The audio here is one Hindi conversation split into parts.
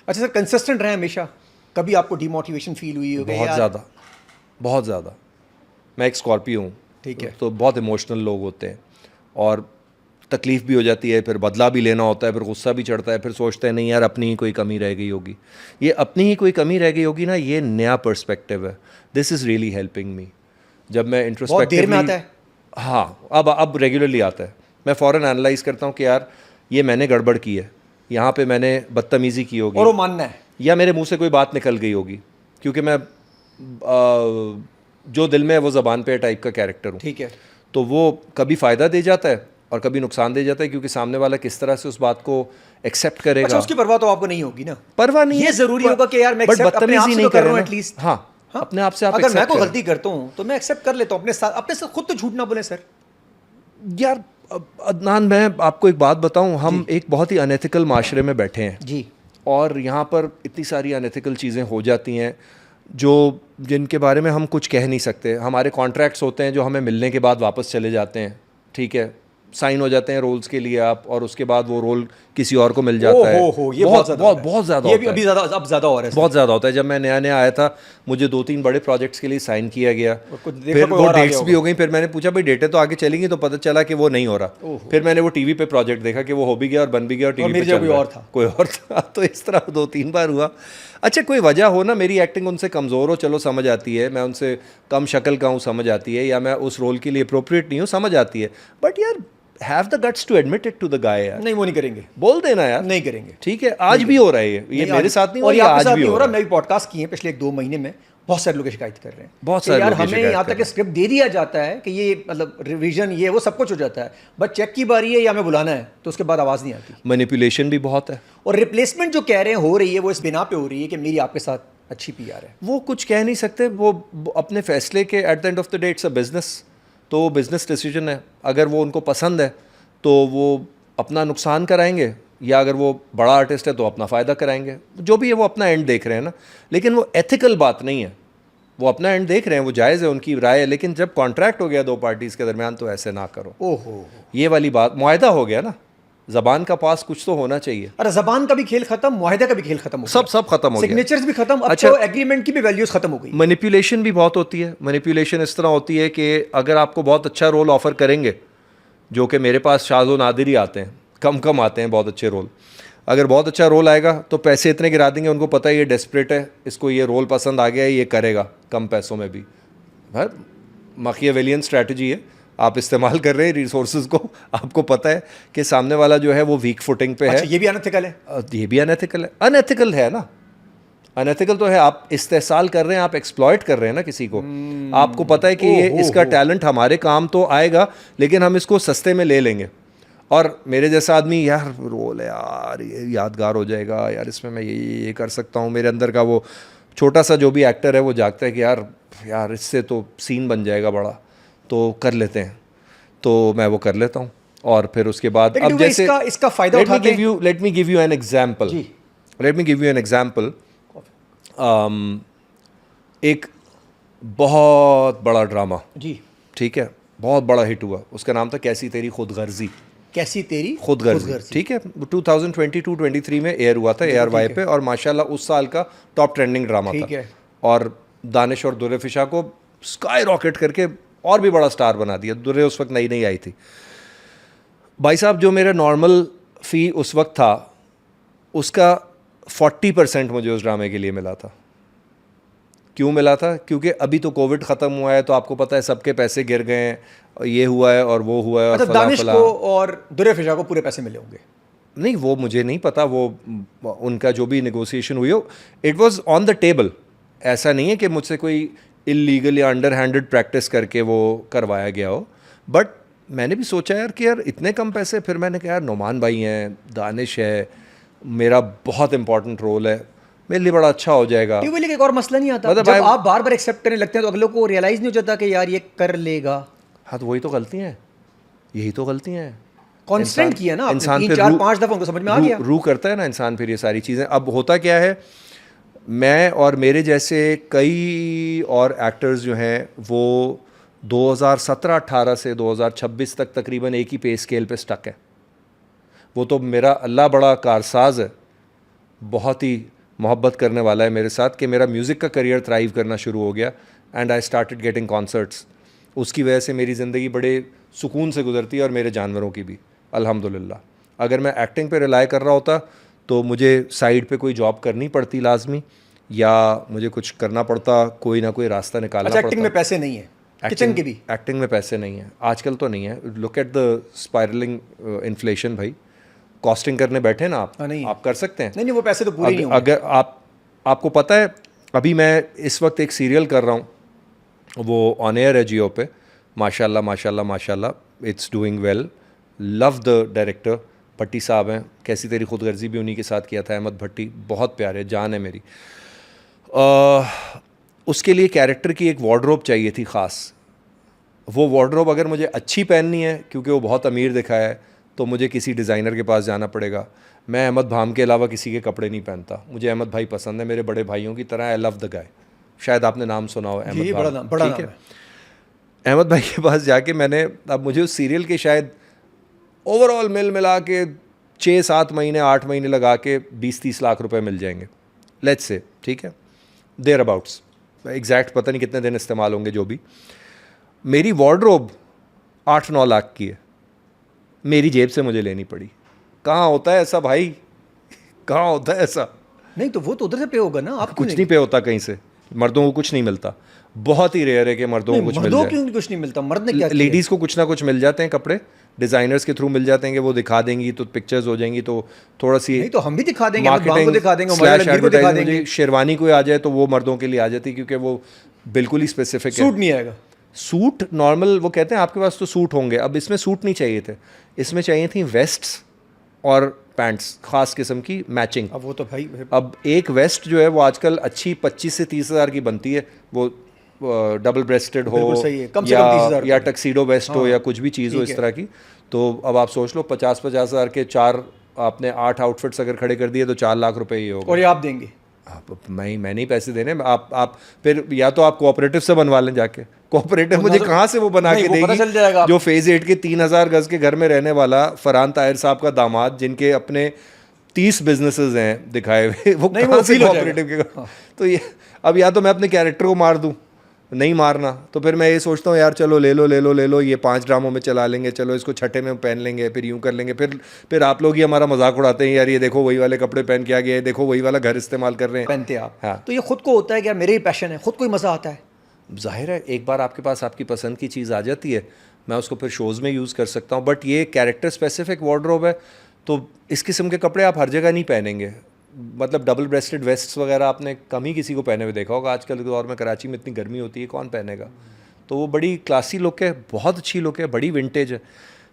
अच्छा सर, कंसिस्टेंट रहे हमेशा, कभी आपको डिमोटिवेशन फील हुई होगी? बहुत ज़्यादा, बहुत ज़्यादा। मैं एक स्कॉर्पियो हूँ, ठीक है। तो बहुत इमोशनल लोग होते हैं और तकलीफ़ भी हो जाती है, फिर बदला भी लेना होता है, फिर गुस्सा भी चढ़ता है, फिर सोचते हैं नहीं यार अपनी ही कोई कमी रह गई होगी। ये अपनी ही कोई कमी रह गई होगी ना, ये नया पर्सपेक्टिव है। This is really helping me. जब मैं बहुत देर में आता इंट्रोस्पेक्टिवली, है। हाँ अब रेगुलरली आता है। मैं फ़ौरन एनालाइज करता हूँ कि यार ये मैंने गड़बड़ की है, यहाँ पे मैंने बदतमीज़ी की होगी और वो मानना है। या मेरे मुंह से कोई बात निकल गई होगी, क्योंकि मैं जो दिल में है वो ज़बान पे टाइप का कैरेक्टर हूँ। ठीक है। तो वो कभी फ़ायदा दे जाता है और कभी नुकसान दे जाता है, क्योंकि सामने वाला किस तरह से उस बात को एक्सेप्ट करेगा। अच्छा, उसकी परवाह तो आपको नहीं होगी ना? परवाह नहीं ये है, जरूरी होगा कि यार मैं बट accept अपने आप बदतमीजी से नहीं तो कर कर रहा हूँ रहे ना। एटलीस्ट। हाँ, अपने आप से आप अगर मैं accept कोई करें। गलती करता हूँ तो मैं एक्सेप्ट कर लेता हूँ, अपने से खुद तो झूठ ना बोले सर। यार अदनान, मैं आपको एक बात बताऊं, हम एक बहुत ही अनएथिकल माशरे में बैठे हैं जी। और यहाँ पर इतनी सारी अनएथिकल चीज़ें हो जाती हैं जो जिनके बारे में हम कुछ कह नहीं सकते। हमारे कॉन्ट्रैक्ट्स होते हैं जो हमें मिलने के बाद वापस चले जाते हैं, ठीक है, साइन हो जाते हैं रोल्स के लिए आप, और उसके बाद वो रोल किसी और को मिल जाता है। हो ये बहुत ज़्यादा हो रहा है। बहुत ज़्यादा ये होता भी है, अभी ज़्यादा, अब ज़्यादा हो रहा है बहुत सर। ज़्यादा होता है। जब मैं नया नया आया था, मुझे 2-3 बड़े प्रोजेक्ट्स के लिए साइन किया गया, कुछ देखा फिर कोई वो और आ डेट्स गया भी हो गई, फिर मैंने पूछा भाई डेटें तो आगे चलेंगी, तो पता चला कि वो नहीं हो रहा। फिर मैंने वो टीवी पे प्रोजेक्ट देखा कि वो हो भी गया और बन भी गया और टीवी पे चल रहा है, कोई और था। तो इस तरह 2-3 बार हुआ। अच्छा, कोई वजह हो ना, मेरी एक्टिंग उनसे कमज़ोर हो, चलो समझ आती है, मैं उनसे कम शक्ल का हूँ समझ आती है, या मैं उस रोल के लिए अप्रोप्रिएट नहीं हूँ समझ आती है, बट यार have the guts to admit it to the guy यार। नहीं, वो नहीं करेंगे, बोल देना यार, नहीं करेंगे। ठीक है। आज भी हो रहा है ये मेरे साथ नहीं हो और ये रहा, आपके आज साथ भी नहीं हो हो रहा रहा। मैं भी पॉडकास्ट किए हैं पिछले 1-2 महीने में, बहुत सारे लोग शिकायत कर रहे हैं, बहुत कि सारे यार लोग ये हमें शिकायत यहाँ कर तक रहे हैं। स्क्रिप्ट दे दिया जाता है कि ये मतलब रिवीजन ये वो सब कुछ हो जाता है, बट चेक की बारी है या हमें बुलाना है तो उसके बाद आवाज़ नहीं आती। मैनिपुलेशन भी बहुत है, और रिप्लेसमेंट जो कह रहे हैं हो रही है वो इस बिना पे हो रही है कि मेरी आपके साथ अच्छी पीआर है। वो कुछ कह नहीं सकते, वो अपने फैसले के at the end of the day it's a business, तो वो बिजनेस डिसीजन है। अगर वो उनको पसंद है तो वो अपना नुकसान कराएंगे, या अगर वो बड़ा आर्टिस्ट है तो अपना फ़ायदा कराएंगे, जो भी है वो अपना एंड देख रहे हैं ना। लेकिन वो एथिकल बात नहीं है, वो अपना एंड देख रहे हैं, वो जायज़ है, उनकी राय है, लेकिन जब कॉन्ट्रैक्ट हो गया 2 पार्टीज़ के दरमियान तो ऐसे ना करो। ओहो, ये वाली बात, मुआहदा हो गया ना, ज़बान का पास कुछ तो होना चाहिए। अरे जबान का भी खेल खत्म, मुआहदा का भी खेल खत्म हो गया, सब खत्म हो गया, सिग्नेचर्स भी खत्म, अब अच्छा, तो एग्रीमेंट की भी वैल्यूज खत्म हो गई। मैनिपुलेशन भी बहुत होती है। मैनिपुलेशन इस तरह होती है कि अगर आपको बहुत अच्छा रोल ऑफर करेंगे, जो कि मेरे पास शाज़ो नादिर ही आते हैं, कम कम आते हैं बहुत अच्छे रोल। अगर बहुत अच्छा रोल आएगा तो पैसे इतने गिरा देंगे, उनको पता है ये डेस्परेट है, इसको ये रोल पसंद आ गया है, ये करेगा कम पैसों में भी। माकियावेलियन स्ट्रैटेजी है, आप इस्तेमाल कर रहे हैं रिसोर्सेज को, आपको पता है कि सामने वाला जो है वो वीक फुटिंग पे अच्छा, है। ये भी अनएथिकल है। ये भी अनएथिकल है, अनएथिकल है ना, अनएथिकल तो है। आप इस्तेसाल कर रहे हैं, आप एक्सप्लॉइट कर रहे हैं ना किसी को। आपको पता है कि ये इसका टैलेंट हमारे काम तो आएगा, लेकिन हम इसको सस्ते में ले लेंगे। और मेरे जैसा आदमी, यार रोल है यार, ये यादगार हो जाएगा यार, इसमें मैं ये कर सकता हूँ, मेरे अंदर का वो छोटा सा जो भी एक्टर है वो जागता है कि यार इससे तो सीन बन जाएगा बड़ा, तो कर लेते हैं, तो मैं वो कर लेता हूँ। और फिर उसके बाद अब जैसे इसका फायदा उठाते हैं। Let me give you an example, let me give you an example. एक बहुत बड़ा ड्रामा, जी, ठीक है, बहुत बड़ा हिट हुआ, उसका नाम था कैसी तेरी खुदगर्जी। कैसी तेरी खुदगर्जी, ठीक है, 2022-23 में एयर हुआ था ARY पे, और माशाल्लाह उस साल का टॉप ट्रेंडिंग ड्रामा था। ठीक है। और दानिश और दुर्रे फिशा को स्काई रॉकेट करके और भी बड़ा स्टार बना दिया। दुर्रे उस वक्त नई नई आई थी। भाई साहब, जो मेरा नॉर्मल फ़ी उस वक्त था, उसका 40% मुझे उस ड्रामे के लिए मिला था। क्यों मिला था? क्योंकि अभी तो कोविड ख़त्म हुआ है, तो आपको पता है सबके पैसे गिर गए हैं, ये हुआ है और वो हुआ है, और दानिश को और दुर्रे फिशा को पूरे पैसे मिले होंगे। नहीं, वो मुझे नहीं पता, वो उनका जो भी नेगोशिएशन हुई हो, it was on the table. ऐसा नहीं है कि मुझसे कोई इलीगल या अंडर हैंडेड प्रैक्टिस करके वो करवाया गया हो, बट मैंने भी सोचा यार कि यार इतने कम पैसे। फिर मैंने कहा यार नोमान भाई हैं, दानिश है, मेरा बहुत इंपॉर्टेंट रोल है, मेरे लिए बड़ा अच्छा हो जाएगा। लेकिन एक और मसला नहीं आता, मतलब जब आप बार बार एक्सेप्ट करने लगते हैं तो अगले को रियलाइज नहीं हो जाता कि यार ये कर लेगा। हाँ, तो वही तो गलती है, यही तो गलतियाँ हैं। कॉन्स्टेंट किया ना इंसान, 3-4-5 दफ़ा उनको समझ में आ गया, रू करता है ना इंसान फिर ये सारी चीज़ें। अब होता क्या है, मैं और मेरे जैसे कई और एक्टर्स जो हैं वो 2017-18 से 2026 तक तकरीबन एक ही पे स्केल पे स्टक है। वो तो मेरा अल्लाह बड़ा कारसाज है, बहुत ही मोहब्बत करने वाला है मेरे साथ कि मेरा म्यूज़िक का करियर थ्राइव करना शुरू हो गया and I started getting concerts. उसकी वजह से मेरी ज़िंदगी बड़े सुकून से गुजरती है और मेरे जानवरों की भी अल्हम्दुलिल्लाह। अगर मैं एक्टिंग पे रिलाई कर रहा होता तो मुझे साइड पे कोई जॉब करनी पड़ती लाजमी, या मुझे कुछ करना पड़ता, कोई ना कोई रास्ता निकालना अच्छा, पड़ता। एक्टिंग में पैसे नहीं है, किचन के भी? एक्टिंग में पैसे नहीं है आजकल तो नहीं है। Look at the spiralling inflation भाई। कॉस्टिंग करने बैठे ना आप, नहीं आप कर सकते हैं। नहीं, वो पैसे तो पूरे नहीं होंगे। अगर आपको पता है अभी मैं इस वक्त एक सीरियल कर रहा हूँ, वो ऑन एयर है जियो पे, माशाल्लाह माशाल्लाह माशाल्लाह, it's doing well. Love the director, Bhatti sahab हैं। कैसी तेरी खुदगर्जी भी उन्हीं के साथ किया था, अहमद भट्टी, बहुत प्यारे, जान है मेरी। उसके लिए कैरेक्टर की एक वार्डरोब चाहिए थी ख़ास। वो वार्डरोब अगर मुझे अच्छी पहननी है, क्योंकि वो बहुत अमीर दिखाया है, तो मुझे किसी डिज़ाइनर के पास जाना पड़ेगा। मैं अहमद भाम के अलावा किसी के कपड़े नहीं पहनता। मुझे अहमद भाई पसंद है, मेरे बड़े भाइयों की तरह। आई लव द गाय, शायद आपने नाम सुना हो, अहमद बड़ा नाम, बड़ा ठीक नाम है। अहमद भाई के पास जाके मैंने, अब मुझे उस सीरियल के शायद ओवरऑल मिला के 6-7 महीने 8 महीने लगा के 20-30 लाख रुपए मिल जाएंगे, लेट्स से, ठीक है, देयर अबाउट्स, एग्जैक्ट पता नहीं कितने दिन इस्तेमाल होंगे जो भी। मेरी वार्डरोब 8-9 लाख की है, मेरी जेब से मुझे लेनी पड़ी। कहाँ होता है ऐसा भाई, कहाँ होता है ऐसा? नहीं तो वो तो उधर से पे होगा ना, आप कुछ नहीं पे होता कहीं से, मर्दों को कुछ नहीं मिलता। बहुत ही रेयर है कि मर्दों को कुछ मिल जाए। क्यों कुछ नहीं मिलता? मर्द ने क्या किया? लेडीज़ को कुछ ना कुछ मिल जाते हैं कपड़े, डिज़ाइनर्स के थ्रू मिल जाते हैं कि वो दिखा देंगी तो पिक्चर्स हो जाएंगी, तो थोड़ा सी नहीं तो हम भी दिखा देंगे, मार्केटिंग को दिखा देंगे, स्लैश को दिखा देंगे। एडवर्टाइजिंग। शेरवानी कोई आ जाए तो वो मर्दों के लिए आ जाती है, क्योंकि वो बिल्कुल ही स्पेसिफिक है। सूट नहीं आएगा। सूट नॉर्मल, वो कहते हैं आपके पास तो सूट होंगे। अब इसमें सूट नहीं चाहिए थे, इसमें चाहिए थी वेस्ट्स और पैंट्स, ख़ास किस्म की मैचिंग। अब वो तो भाई, अब एक वेस्ट जो है वो आजकल अच्छी 25 से 30 हज़ार की बनती है, वो डबल ब्रेस्टेड हो, सही है, कम से कम 30,000 या टक्सीडो वेस्ट हो, हाँ, या कुछ भी चीज़ हो इस तरह की। तो अब आप सोच लो 50-50 हज़ार के 4, आपने 8 आउटफिट्स अगर खड़े कर दिए तो 4 लाख रुपए ही होगा। और ये आप देंगे? मैं नहीं पैसे देने। आप फिर या तो आप कोऑपरेटिव से बनवा लें जाके। कोऑपरेटिव मुझे कहाँ से वो बना के देगी? चल जाएगा जो फेज 8 के 3000 गज के घर में रहने वाला फरहान ताहिर साहब का दामाद, जिनके अपने 30 बिजनेसेस हैं दिखाए हुए, वो कहाँ से कोऑपरेटिव के? तो ये अब या तो मैं अपने कैरेक्टर को मार दूँ, नहीं मारना तो फिर मैं ये सोचता हूँ यार चलो ले लो, ये 5 ड्रामों में चला लेंगे, चलो इसको छठे में पहन लेंगे, फिर यूँ कर लेंगे, फिर आप लोग ही हमारा मजाक उड़ाते हैं, यार ये देखो वही वाले कपड़े पहन के आ गए, देखो वही वाला घर इस्तेमाल कर रहे हैं, पहनते आप। हाँ। तो ये खुद को होता है कि यार मेरे ही पैशन है, खुद को ही मज़ा आता है। जाहिर है एक बार आपके पास आपकी पसंद की चीज़ आ जाती है, मैं उसको फिर शोज़ में यूज़ कर सकता हूँ। बट ये कैरेक्टर स्पेसिफिक वार्डरोब है, तो इस किस्म के कपड़े आप हर जगह नहीं पहनेंगे। मतलब डबल ब्रेस्टेड वेस्ट्स वगैरह आपने कम ही किसी को पहने हुए देखा होगा। आजकल के दौर में कराची में इतनी गर्मी होती है, कौन पहनेगा? तो वो बड़ी क्लासी लुक है, बहुत अच्छी लुक है, बड़ी विंटेज है।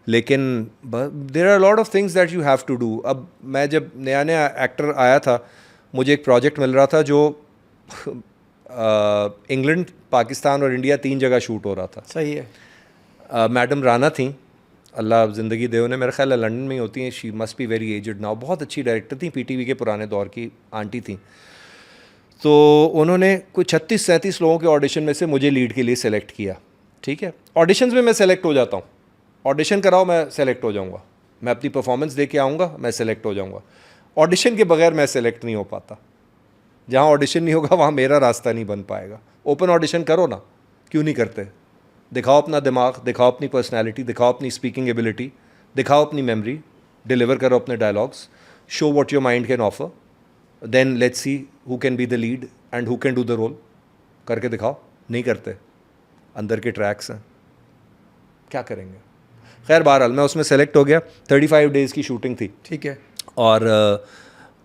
लेकिन there are lot of things that you have to do. अब मैं जब नया एक्टर आया था, मुझे एक प्रोजेक्ट मिल रहा था जो इंग्लैंड, पाकिस्तान और इंडिया 3 जगह शूट हो रहा था। सही है। मैडम राना थी, अल्लाह ज़िंदगी दे उन्हें, मेरा ख्याल है लंदन में ही होती हैं। She must be very aged now. बहुत अच्छी डायरेक्टर थी, पीटीवी के पुराने दौर की आंटी थी। तो उन्होंने कोई 36-37 लोगों के ऑडिशन में से मुझे लीड के लिए सेलेक्ट किया। ठीक है, ऑडिशंस में मैं सेलेक्ट हो जाता हूँ, ऑडिशन कराओ मैं सेलेक्ट हो जाऊँगा, मैं अपनी परफॉर्मेंस दे के आऊँगा, मैं सेलेक्ट हो जाऊँगा। ऑडिशन के बगैर मैं सेलेक्ट नहीं हो पाता। जहाँ ऑडिशन नहीं होगा वहाँ मेरा रास्ता नहीं बन पाएगा। ओपन ऑडिशन करो ना, क्यों नहीं करते? दिखाओ अपना दिमाग, दिखाओ अपनी पर्सनैलिटी, दिखाओ अपनी स्पीकिंग एबिलिटी, दिखाओ अपनी मेमोरी, डिलीवर करो अपने dialogues, show what your mind can offer, then let's see who can be the lead and who can do the role. करके दिखाओ। नहीं करते, अंदर के ट्रैक्स हैं, क्या करेंगे? खैर बहरहाल मैं उसमें सेलेक्ट हो गया। 35 डेज़ की शूटिंग थी। ठीक है। और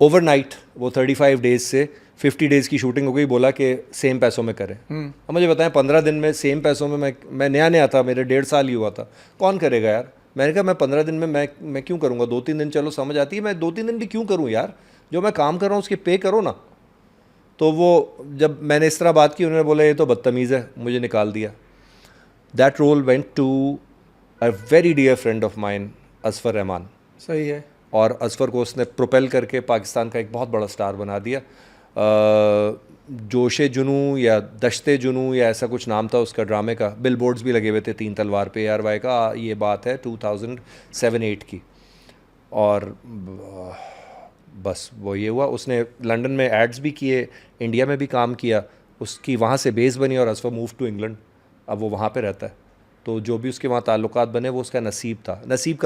ओवरनाइट वो 35 डेज़ से 50 डेज़ की शूटिंग हो गई। बोला कि सेम पैसों में करें। अब मुझे बताएं 15 दिन में सेम पैसों में, मैं नया था, मेरे 1.5 साल ही हुआ था, कौन करेगा यार? मैंने कहा मैं 15 दिन में मैं क्यों करूँगा? 2-3 दिन चलो समझ आती है, मैं 2-3 दिन भी क्यों करूँ यार? जो मैं काम कर रहा हूँ उसके पे करो ना। तो वो जब मैंने इस तरह बात की, उन्होंने बोला ये तो बदतमीज़ है, मुझे निकाल दिया। That role went to a very dear friend of mine, Asfar Rahman. सही है। और असफर को उसने प्रोपेल करके पाकिस्तान का एक बहुत बड़ा स्टार बना दिया। जोशे जुनू या दश्ते जुनू या ऐसा कुछ नाम था उसका ड्रामे का। बिल बोर्ड्स भी लगे हुए थे 3 तलवार पे ARY का। ये बात है 2007-8 की। और बस वो ये हुआ, उसने लंदन में एड्स भी किए, इंडिया में भी काम किया, उसकी वहाँ से बेस बनी और असफा मूव टू इंग्लैंड, अब वो वहाँ पे रहता है। तो जो भी उसके वहाँ ताल्लुकात बने वो उसका नसीब था, नसीब का